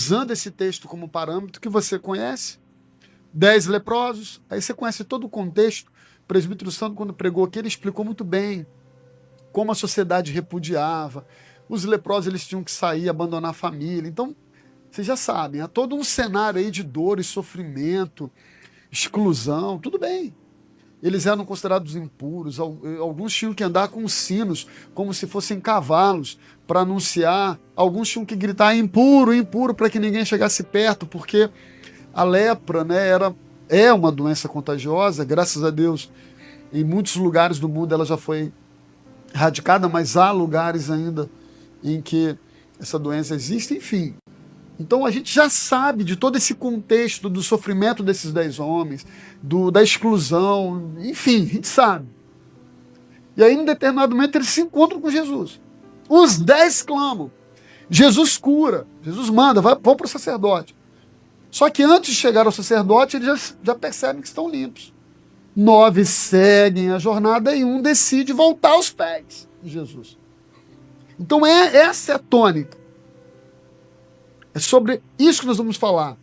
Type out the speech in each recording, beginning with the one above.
usando esse texto como parâmetro que você conhece, 10 leprosos, aí você conhece todo o contexto. O presbítero Santo, quando pregou aqui, ele explicou muito bem como a sociedade repudiava. Os leprosos eles tinham que sair, abandonar a família. Então, vocês já sabem, há todo um cenário aí de dor e sofrimento, exclusão, tudo bem. Eles eram considerados impuros, alguns tinham que andar com sinos, como se fossem cavalos, para anunciar. Alguns tinham que gritar impuro, impuro, para que ninguém chegasse perto, porque a lepra, né, é uma doença contagiosa. Graças a Deus, em muitos lugares do mundo ela já foi erradicada, mas há lugares ainda em que essa doença existe, enfim. Então a gente já sabe de todo esse contexto do sofrimento desses 10 homens, da exclusão, enfim, a gente sabe. E aí, em determinado momento, eles se encontram com Jesus. Os 10 clamam. Jesus cura, Jesus manda, vão para o sacerdote. Só que antes de chegar ao sacerdote, eles já percebem que estão limpos. 9 seguem a jornada e um decide voltar aos pés de Jesus. Então essa é a tônica. É sobre isso que nós vamos falar.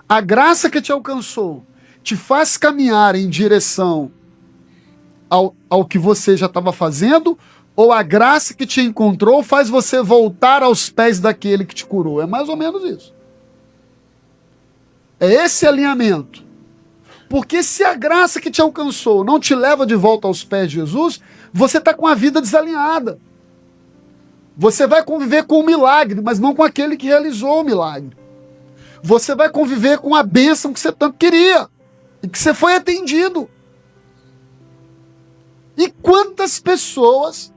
A graça que te alcançou te faz caminhar em direção ao que você já estava fazendo, ou a graça que te encontrou faz você voltar aos pés daquele que te curou? É mais ou menos isso. É esse alinhamento. Porque se a graça que te alcançou não te leva de volta aos pés de Jesus, você está com a vida desalinhada. Você vai conviver com o milagre, mas não com aquele que realizou o milagre. Você vai conviver com a bênção que você tanto queria e que você foi atendido. E quantas pessoas,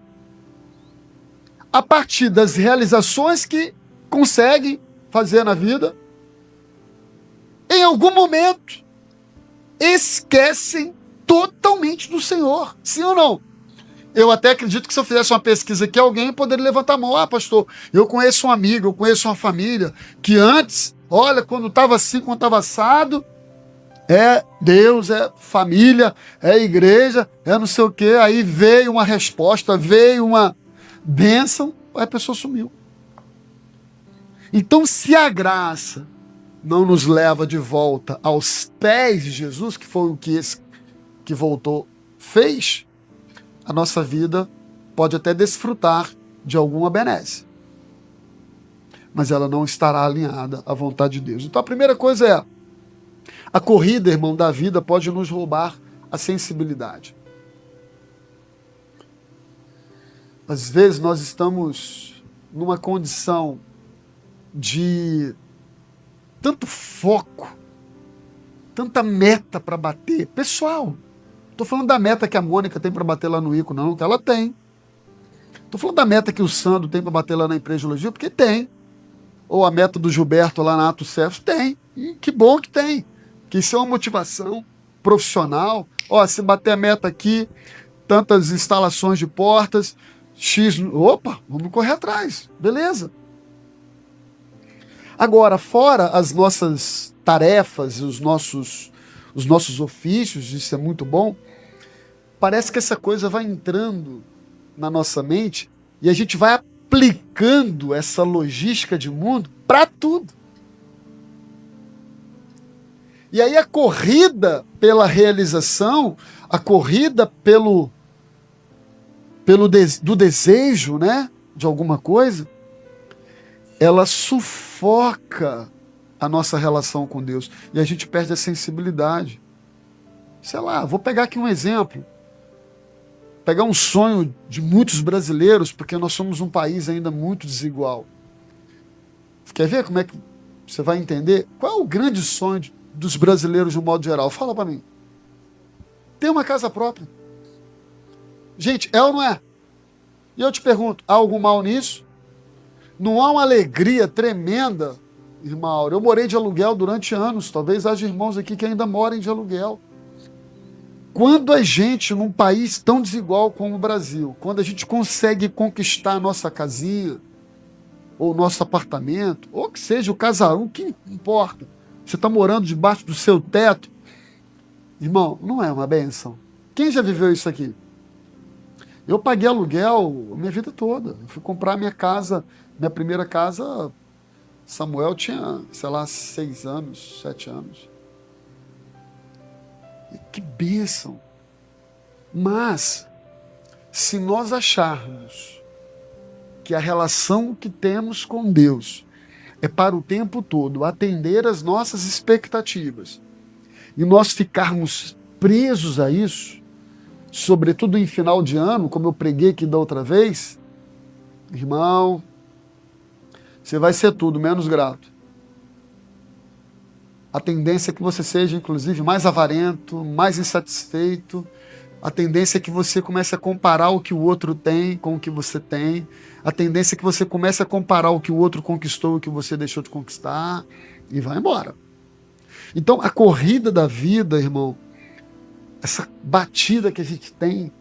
a partir das realizações que conseguem fazer na vida, em algum momento, esquecem totalmente do Senhor. Sim ou não? Eu até acredito que se eu fizesse uma pesquisa aqui, alguém poderia levantar a mão. Ah, pastor, eu conheço um amigo, eu conheço uma família que antes, olha, quando estava assim, quando estava assado, é Deus, é família, é igreja, é não sei o quê. Aí veio uma resposta, veio uma bênção, aí a pessoa sumiu. Então, se a graça não nos leva de volta aos pés de Jesus, que foi o que esse que voltou fez, a nossa vida pode até desfrutar de alguma benesse, mas ela não estará alinhada à vontade de Deus. Então a primeira coisa é, a corrida, irmão, da vida pode nos roubar a sensibilidade. Às vezes nós estamos numa condição de tanto foco, tanta meta para bater, pessoal. Estou falando da meta que a Mônica tem para bater lá no ICO, não, que ela tem. Estou falando da meta que o Sandro tem para bater lá na Empresa, porque tem. Ou a meta do Gilberto lá na Atos Servos, tem. E que bom que tem. Que isso é uma motivação profissional. Ó, se bater a meta aqui, tantas instalações de portas, X... Opa, vamos correr atrás. Beleza. Agora, fora as nossas tarefas, os nossos ofícios, isso é muito bom, parece que essa coisa vai entrando na nossa mente e a gente vai aplicando essa logística de mundo para tudo. E aí a corrida pela realização, a corrida do desejo, né, de alguma coisa, ela sufoca a nossa relação com Deus e a gente perde a sensibilidade. Sei lá, vou pegar aqui um exemplo. Pegar um sonho de muitos brasileiros, porque nós somos um país ainda muito desigual. Quer ver como é que você vai entender? Qual é o grande sonho dos brasileiros de um modo geral? Fala para mim. Ter uma casa própria. Gente, é ou não é? E eu te pergunto, há algum mal nisso? Não há uma alegria tremenda, irmão? Eu morei de aluguel durante anos, talvez haja irmãos aqui que ainda morem de aluguel. Quando a gente, num país tão desigual como o Brasil, quando a gente consegue conquistar a nossa casinha, ou nosso apartamento, ou que seja o casarão, o que importa? Você está morando debaixo do seu teto. Irmão, não é uma bênção? Quem já viveu isso aqui? Eu paguei aluguel a minha vida toda. Eu fui comprar minha casa, minha primeira casa, Samuel tinha, sei lá, 6 anos, 7 anos. E que bênção! Mas, se nós acharmos que a relação que temos com Deus é para o tempo todo atender às nossas expectativas, e nós ficarmos presos a isso, sobretudo em final de ano, como eu preguei aqui da outra vez, irmão, você vai ser tudo menos grato. A tendência é que você seja, inclusive, mais avarento, mais insatisfeito. A tendência é que você comece a comparar o que o outro tem com o que você tem. A tendência é que você comece a comparar o que o outro conquistou e o que você deixou de conquistar. E vai embora. Então, a corrida da vida, irmão, essa batida que a gente tem.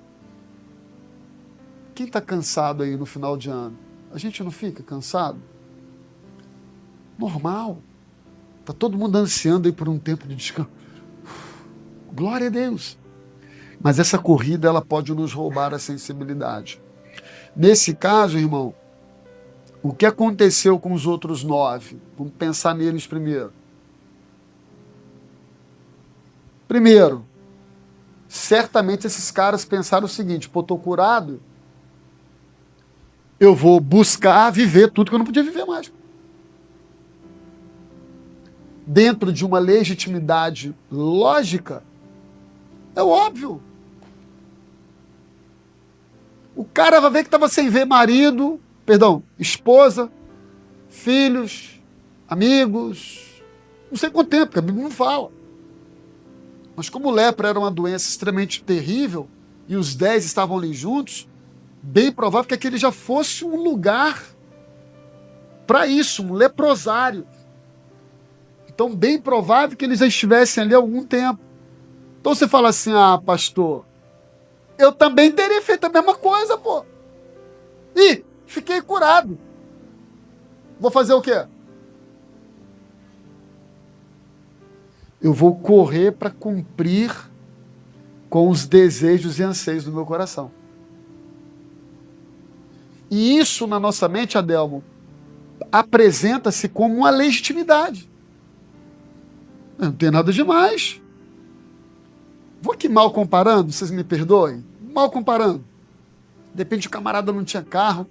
Quem está cansado aí no final de ano? A gente não fica cansado? Normal. Está todo mundo ansiando aí por um tempo de descanso. Glória a Deus. Mas essa corrida, ela pode nos roubar a sensibilidade. Nesse caso, irmão, o que aconteceu com os outros 9? Vamos pensar neles primeiro. Primeiro, certamente esses caras pensaram o seguinte: pô, tô curado, eu vou buscar viver tudo que eu não podia viver mais. Dentro de uma legitimidade lógica, é óbvio. O cara vai ver que estava sem ver esposa, filhos, amigos, não sei quanto tempo, porque a Bíblia não fala. Mas como lepra era uma doença extremamente terrível, e os 10 estavam ali juntos, bem provável que aquele já fosse um lugar para isso, um leprosário. Então, bem provável que eles já estivessem ali há algum tempo. Então você fala assim: ah, pastor, eu também teria feito a mesma coisa, pô. E fiquei curado. Vou fazer o quê? Eu vou correr para cumprir com os desejos e anseios do meu coração. E isso na nossa mente, Adelmo, apresenta-se como uma legitimidade. Não tem nada demais. Vou aqui mal comparando, vocês me perdoem? Mal comparando. De repente o camarada não tinha carro,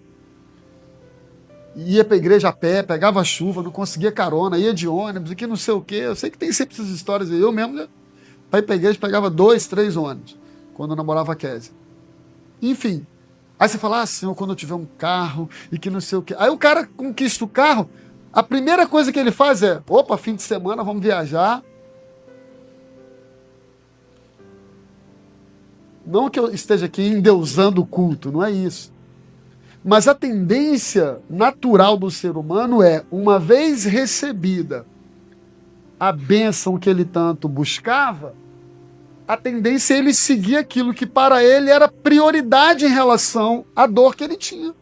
ia para a igreja a pé, pegava chuva, não conseguia carona, ia de ônibus, aqui não sei o quê. Eu sei que tem sempre essas histórias aí. Eu mesmo, para ir para a igreja, pegava 2, 3 ônibus, quando eu namorava a Kézia. Enfim. Aí você fala: ah, Senhor, quando eu tiver um carro e que não sei o quê. Aí o cara conquista o carro, a primeira coisa que ele faz é: opa, fim de semana, vamos viajar. Não que eu esteja aqui endeusando o culto, não é isso. Mas a tendência natural do ser humano é, uma vez recebida a bênção que ele tanto buscava, a tendência é ele seguir aquilo que para ele era prioridade em relação à dor que ele tinha.